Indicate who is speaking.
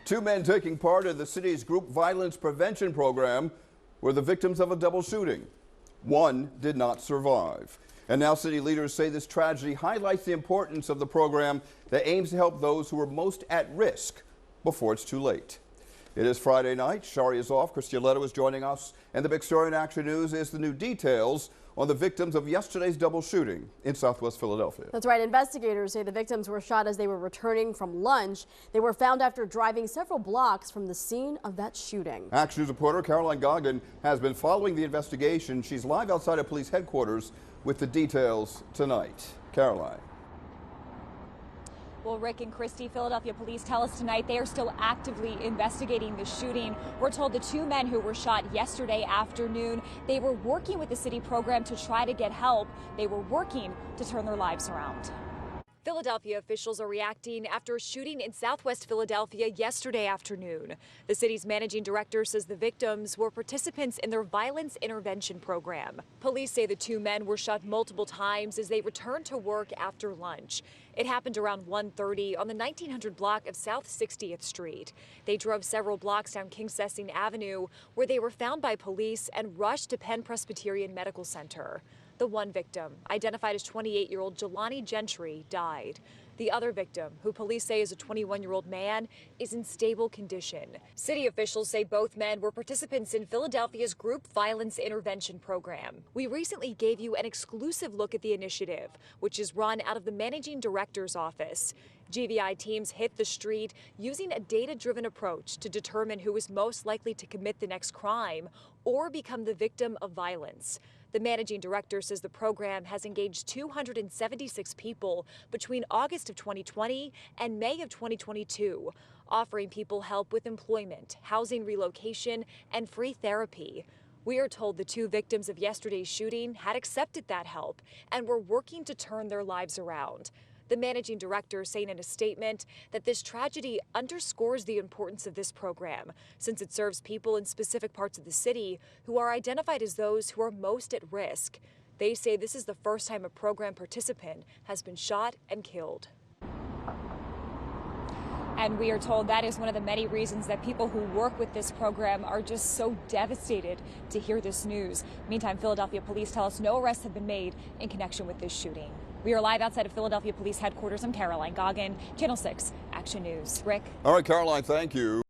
Speaker 1: Two men taking part in the city's group violence prevention program were the victims of a double shooting. One did not survive. And now city leaders say this tragedy highlights the importance of the program that aims to help those who are most at risk before it's too late. It is Friday night. Shari is off. Christian Leto is joining us. And the big story in Action News is the new details on the victims of yesterday's double shooting in Southwest Philadelphia.
Speaker 2: That's right. Investigators say the victims were shot as they were returning from lunch. They were found after driving several blocks from the scene of that shooting.
Speaker 1: Action News reporter Caroline Goggin has been following the investigation. She's live outside of police headquarters with the details tonight. Caroline.
Speaker 3: Well, Rick and Christy, Philadelphia police tell us tonight they are still actively investigating the shooting. We're told the two men who were shot yesterday afternoon, they were working with the city program to try to get help. They were working to turn their lives around. Philadelphia officials are reacting after a shooting in Southwest Philadelphia yesterday afternoon. The city's managing director says the victims were participants in their violence intervention program. Police say the two men were shot multiple times as they returned to work after lunch. It happened around 1:30 on the 1900 block of South 60th Street. They drove several blocks down King Sessing Avenue, where they were found by police and rushed to Penn Presbyterian Medical Center. The one victim, identified as 28-year-old Jelani Gentry, died. The other victim, who police say is a 21-year-old man, is in stable condition. City officials say both men were participants in Philadelphia's group violence intervention program. We recently gave you an exclusive look at the initiative, which is run out of the managing director's office. GVI teams hit the street using a data-driven approach to determine who is most likely to commit the next crime or become the victim of violence. The managing director says the program has engaged 276 people between August of 2020 and May of 2022, offering people help with employment, housing relocation, and free therapy. We are told the two victims of yesterday's shooting had accepted that help and were working to turn their lives around. The managing director saying in a statement that this tragedy underscores the importance of this program, since it serves people in specific parts of the city who are identified as those who are most at risk. They say this is the first time a program participant has been shot and killed. And we are told that is one of the many reasons that people who work with this program are just so devastated to hear this news. Meantime, Philadelphia police tell us no arrests have been made in connection with this shooting. We are live outside of Philadelphia police headquarters. I'm Caroline Goggin, Channel 6 Action News. Rick.
Speaker 1: All right, Caroline, thank you.